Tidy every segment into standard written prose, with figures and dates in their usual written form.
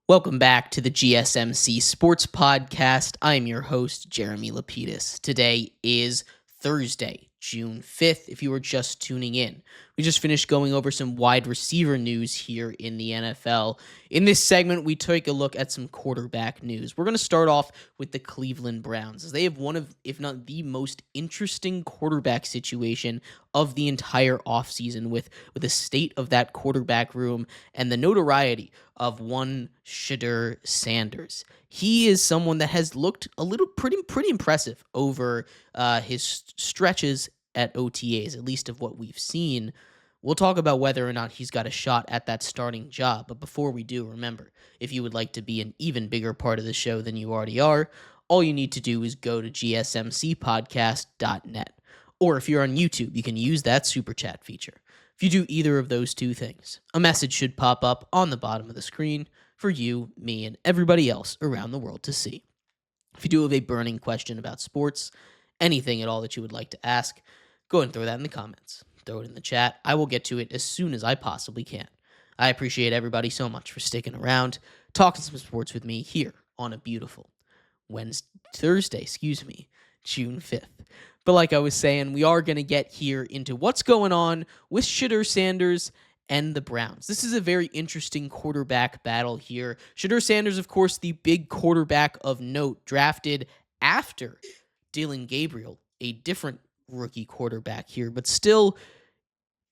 Welcome back to the GSMC Sports Podcast. I'm your host, Jeremy Lapidus. Today is Thursday, June 5th, if you were just tuning in. We just finished going over some wide receiver news here in the NFL. In this segment, we take a look at some quarterback news. We're going to start off with the Cleveland Browns, as they have one of, if not the most interesting quarterback situation of the entire offseason with the state of that quarterback room and the notoriety of one Shedeur Sanders. He is someone that has looked a little pretty impressive over his stretches at OTAs, at least of what we've seen. We'll talk about whether or not he's got a shot at that starting job. But before we do, remember, if you would like to be an even bigger part of the show than you already are, all you need to do is go to gsmcpodcast.net. Or if you're on YouTube, you can use that super chat feature. If you do either of those two things, a message should pop up on the bottom of the screen for you, me, and everybody else around the world to see. If you do have a burning question about sports, anything at all that you would like to ask, go and throw that in the comments. Throw it in the chat. I will get to it as soon as I possibly can. I appreciate everybody so much for sticking around, talking some sports with me here on a beautiful Thursday, June 5th. But like I was saying, we are going to get here into what's going on with Shedeur Sanders and the Browns. This is a very interesting quarterback battle here. Shedeur Sanders, of course, the big quarterback of note, drafted after Dillon Gabriel, a different rookie quarterback here, but still,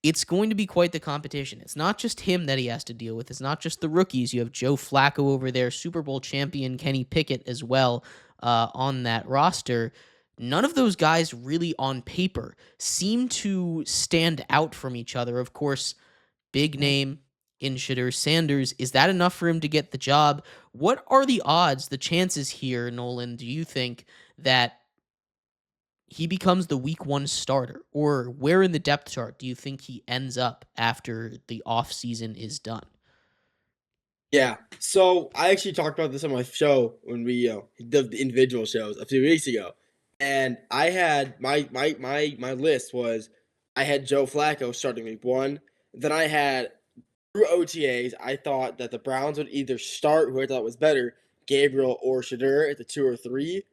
it's going to be quite the competition. It's not just him that he has to deal with. It's not just the rookies. You have Joe Flacco over there, Super Bowl champion Kenny Pickett as well on that roster. None of those guys really on paper seem to stand out from each other. Of course, big name in Shedeur Sanders. Is that enough for him to get the job? What are the odds, the chances here, Nolan, do you think that he becomes the week one starter? Or where in the depth chart do you think he ends up after the offseason is done? Yeah, so I actually talked about this on my show when we did the individual shows a few weeks ago, and I had my list was I had Joe Flacco starting week one. Then I had through OTAs. I thought that the Browns would either start who I thought was better, Gabriel or Shedeur at the 2 or 3,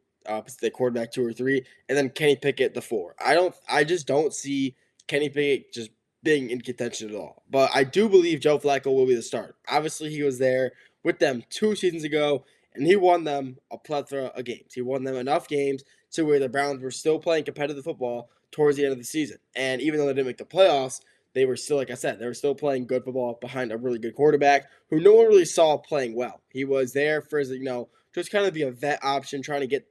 the quarterback 2 or 3, and then Kenny Pickett the 4. I just don't see Kenny Pickett just being in contention at all. But I do believe Joe Flacco will be the starter. Obviously, he was there with them 2 seasons ago, and he won them a plethora of games. He won them enough games to where the Browns were still playing competitive football towards the end of the season. And even though they didn't make the playoffs, they were still, like I said, they were still playing good football behind a really good quarterback who no one really saw playing well. He was there for his, just kind of be a vet option, trying to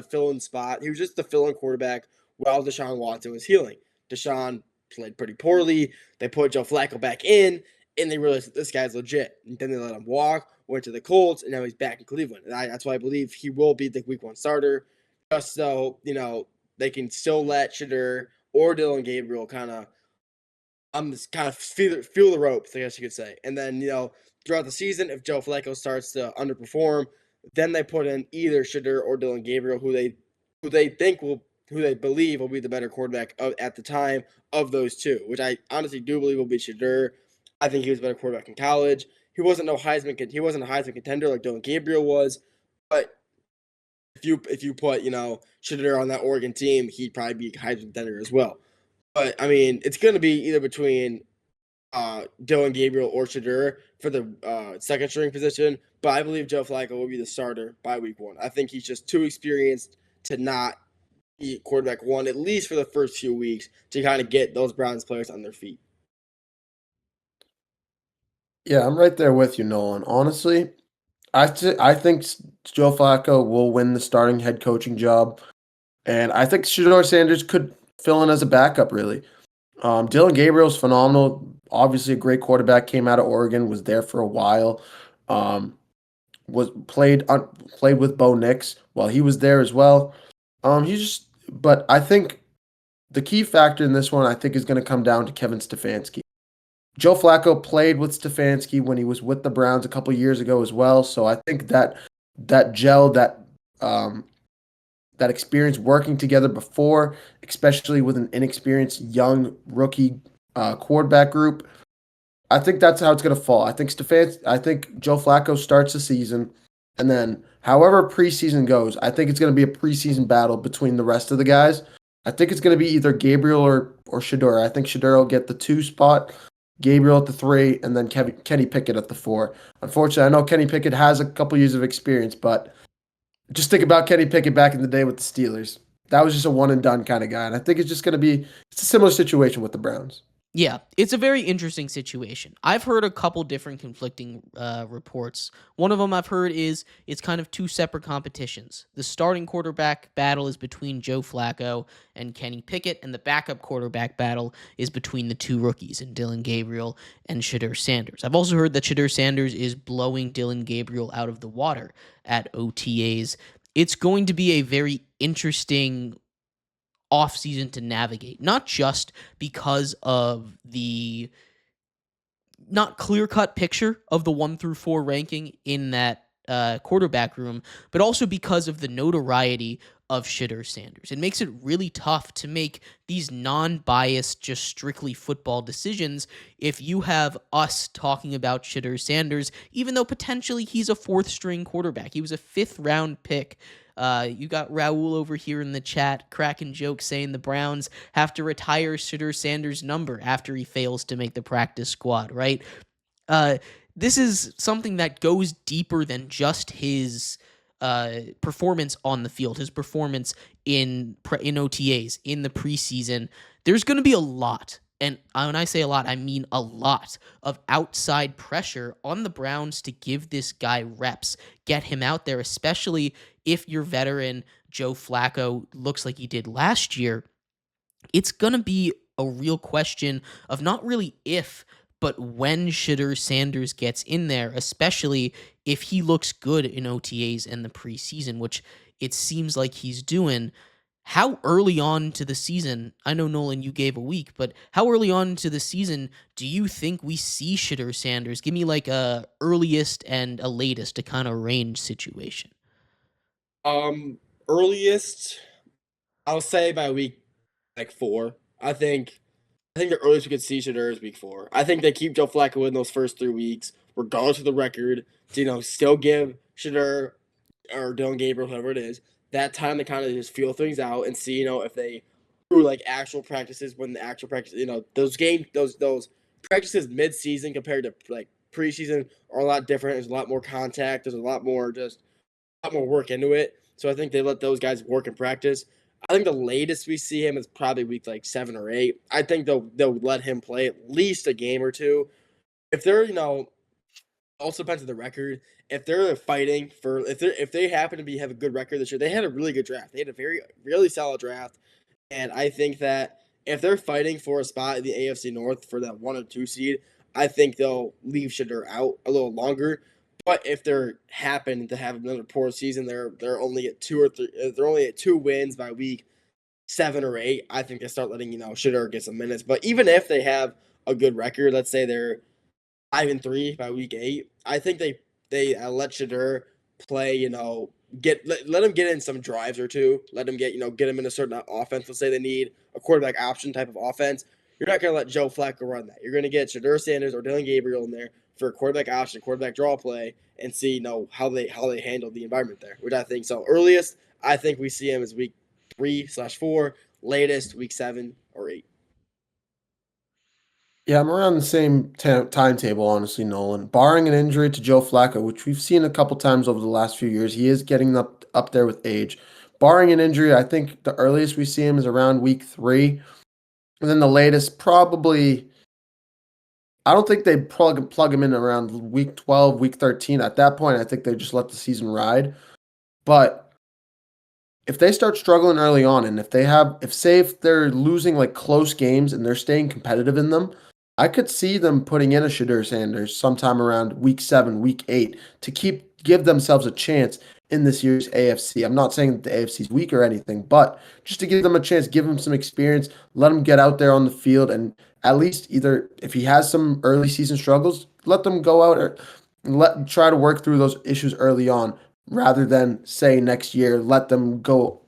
fill in spot. He was just the fill-in quarterback while Deshaun Watson was healing. Deshaun played pretty poorly. They put Joe Flacco back in, and they realized this guy's legit. And then they let him walk, went to the Colts, and now he's back in Cleveland. And that's why I believe he will be the week one starter, just so, they can still let Shedeur or Dillon Gabriel kind of feel the ropes, I guess you could say. And then, throughout the season, if Joe Flacco starts to underperform, then they put in either Shedeur or Dillon Gabriel, who they believe will be the better quarterback at the time of those two, which I honestly do believe will be Shedeur. I think he was a better quarterback in college. He wasn't a Heisman contender like Dillon Gabriel was, but if you put Shedeur on that Oregon team, he'd probably be a Heisman contender as well. But I mean, it's going to be either between Dillon Gabriel or Shedeur for the second string position. But I believe Joe Flacco will be the starter by week one. I think he's just too experienced to not be quarterback one, at least for the first few weeks, to kind of get those Browns players on their feet. Yeah, I'm right there with you, Nolan. Honestly, I think Joe Flacco will win the starting head coaching job, and I think Shedeur Sanders could fill in as a backup, really. Dillon Gabriel's phenomenal. Obviously, a great quarterback. Came out of Oregon, was there for a while. Was played with Bo Nix while he was there as well. But I think the key factor in this one, I think, is going to come down to Kevin Stefanski. Joe Flacco played with Stefanski when he was with the Browns a couple years ago as well. So I think that that experience working together before, especially with an inexperienced young rookie quarterback group, I think that's how it's going to fall. I think Joe Flacco starts the season, and then however preseason goes, I think it's going to be a preseason battle between the rest of the guys. I think it's going to be either Gabriel or Shedeur. I think Shedeur will get the 2 spot, Gabriel at the 3, and then Kenny Pickett at the 4. Unfortunately, I know Kenny Pickett has a couple years of experience, but just think about Kenny Pickett back in the day with the Steelers. That was just a one and done kind of guy, and I think it's a similar situation with the Browns. Yeah, it's a very interesting situation. I've heard a couple different conflicting reports. One of them I've heard is it's kind of 2 separate competitions. The starting quarterback battle is between Joe Flacco and Kenny Pickett, and the backup quarterback battle is between the 2 rookies, and Dylan Gabriel and Shedeur Sanders. I've also heard that Shedeur Sanders is blowing Dylan Gabriel out of the water at OTAs. It's going to be a very interesting offseason to navigate, not just because of the not clear-cut picture of the 1 through 4 ranking in that quarterback room, but also because of the notoriety of Shedeur Sanders. It makes it really tough to make these non-biased, just strictly football decisions if you have us talking about Shedeur Sanders, even though potentially he's a 4th-string quarterback. He was a 5th-round pick. You got Raul over here in the chat cracking jokes saying the Browns have to retire Shedeur Sanders' number after he fails to make the practice squad, right? This is something that goes deeper than just his performance on the field, his performance in OTAs, in the preseason. There's going to be a lot, and when I say a lot, I mean a lot of outside pressure on the Browns to give this guy reps, get him out there, especially if your veteran Joe Flacco looks like he did last year. It's going to be a real question of not really if, but when Shedeur Sanders gets in there, especially if he looks good in OTAs and the preseason, which it seems like he's doing. How early on to the season, I know, Nolan, you gave a week, but how early on to the season do you think we see Shedeur Sanders? Give me like a earliest and a latest to kind of range situation. Earliest, I'll say by week 4. I think the earliest we could see Shedeur is week 4. I think they keep Joe Flacco in those first 3 weeks, regardless of the record, to still give Shedeur or Dylan Gabriel, whoever it is, that time to kind of just feel things out and see, if they through like actual practices when the actual practice, those practices mid season compared to like preseason are a lot different. There's a lot more contact. There's a lot more work into it. So I think they let those guys work in practice. I think the latest we see him is probably week like 7 or 8. I think they'll let him play at least a game or two. If they're also depends on the record. If they're fighting for if they happen to have a good record this year, they had a really good draft. They had a really solid draft, and I think that if they're fighting for a spot in the AFC North for that 1 or 2 seed, I think they'll leave Shedeur out a little longer. But if they're happen to have another poor season, they're only at 2 or 3. They're only at 2 wins by week 7 or 8. I think they start letting Shedeur get some minutes. But even if they have a good record, let's say they're 5-3 by week 8, I think they let Shedeur play. Let him get in some drives or two. Let him get him in a certain offense. Let's say they need a quarterback option type of offense. You're not going to let Joe Flacco run that. You're going to get Shedeur Sanders or Dylan Gabriel in there for a quarterback option, quarterback draw play, and see how they handle the environment there. Which I think so. Earliest I think we see him is week 3/4. Latest week 7 or 8. Yeah, I'm around the same timetable, honestly, Nolan. Barring an injury to Joe Flacco, which we've seen a couple times over the last few years, he is getting up there with age. Barring an injury, I think the earliest we see him is around week 3. And then the latest, probably, I don't think they plug him in around week 12, week 13. At that point, I think they just let the season ride. But if they start struggling early on, and if they're losing like close games and they're staying competitive in them, I could see them putting in a Shedeur Sanders sometime around week 7, week 8 to give themselves a chance in this year's AFC. I'm not saying that the AFC is weak or anything, but just to give them a chance, give them some experience, let them get out there on the field, and at least either if he has some early season struggles, let them go out or try to work through those issues early on, rather than say next year let them go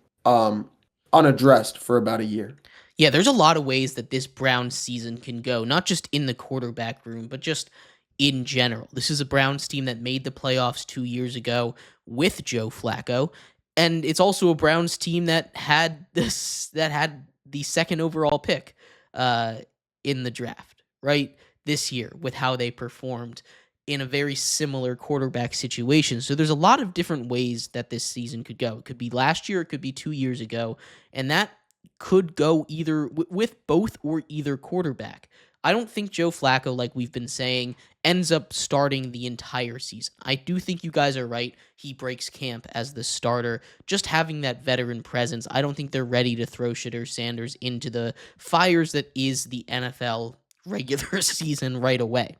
unaddressed for about a year. Yeah, there's a lot of ways that this Browns season can go, not just in the quarterback room, but just in general. This is a Browns team that made the playoffs 2 years ago with Joe Flacco, and it's also a Browns team that had the second overall pick uh, in the draft, right? This year with how they performed in a very similar quarterback situation. So there's a lot of different ways that this season could go. It could be last year, it could be 2 years ago, and that could go either with both or either quarterback. I don't think Joe Flacco, like we've been saying, ends up starting the entire season. I do think you guys are right. He breaks camp as the starter. Just having that veteran presence, I don't think they're ready to throw Shedeur Sanders into the fires that is the NFL regular season right away.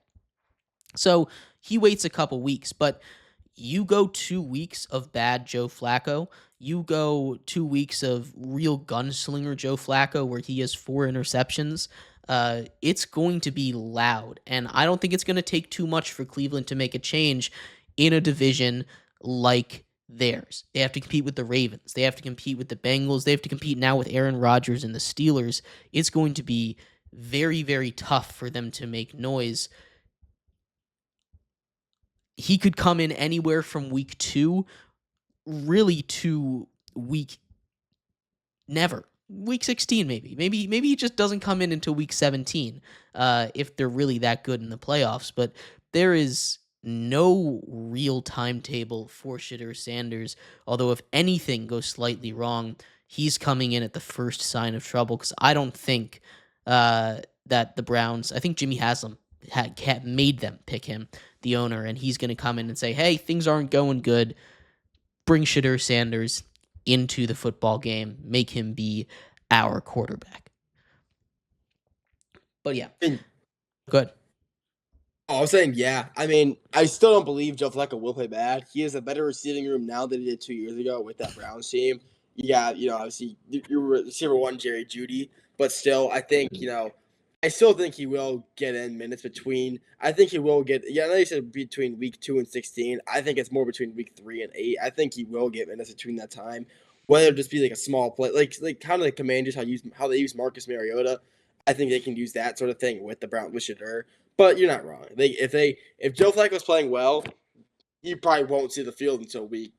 So he waits a couple weeks, but you go 2 weeks of bad Joe Flacco. You go 2 weeks of real gunslinger Joe Flacco where he has 4 interceptions. It's going to be loud. And I don't think it's going to take too much for Cleveland to make a change in a division like theirs. They have to compete with the Ravens. They have to compete with the Bengals. They have to compete now with Aaron Rodgers and the Steelers. It's going to be very, very tough for them to make noise. He could come in anywhere from week 2 really to week 16 maybe he just doesn't come in until week 17 if they're really that good in the playoffs. But there is no real timetable for Shedeur Sanders, although if anything goes slightly wrong, he's coming in at the first sign of trouble, because I don't think that the Browns, I think Jimmy Haslam had made them pick him, the owner, and he's going to come in and say, hey, things aren't going good. Bring Shedeur Sanders into the football game. Make him be our quarterback. But yeah. Good. Oh, I was saying, yeah. I mean, I still don't believe Joe Flacco will play bad. He has a better receiving room now than he did 2 years ago with that Browns team. You got, obviously, your receiver one, Jerry Jeudy. But still, I think, I still think he will get in minutes between. I think he will get. Yeah, I know you said between week 2 and 16. I think it's more between week 3 and 8. I think he will get minutes between that time. Whether it just be like a small play, like kind of the Commanders, how they use Marcus Mariota. I think they can use that sort of thing with the Browns with Shedeur. But you're not wrong. If Joe Flacco's playing well, he probably won't see the field until week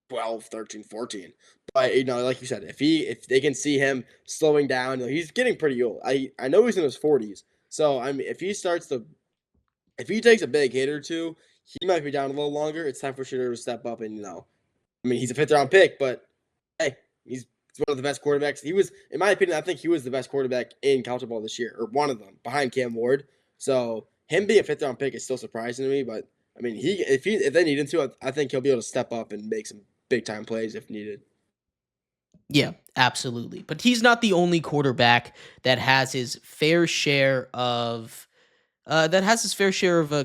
12, 13, 14. But like you said, if they can see him slowing down, he's getting pretty old. I know he's in his 40s. So I mean, if he takes a big hit or two, he might be down a little longer. It's time for Shedeur to step up and I mean, he's a 5th round pick, but hey, he's one of the best quarterbacks. He was, in my opinion, I think he was the best quarterback in college football this year, or one of them, behind Cam Ward. So him being a 5th round pick is still surprising to me. But I mean, if they need him to, I think he'll be able to step up and make some big time plays if needed. Yeah, absolutely. But he's not the only quarterback that has his fair share of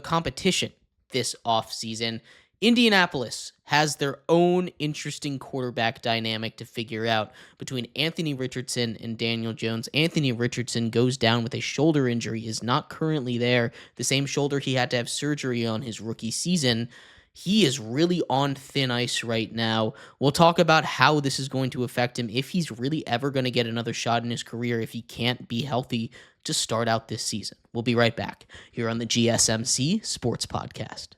competition this offseason. Indianapolis has their own interesting quarterback dynamic to figure out between Anthony Richardson and Daniel Jones. Anthony Richardson goes down with a shoulder injury, is not currently there. The same shoulder he had to have surgery on his rookie season. He is really on thin ice right now. We'll talk about how this is going to affect him, if he's really ever going to get another shot in his career, if he can't be healthy to start out this season. We'll be right back here on the GSMC Sports Podcast.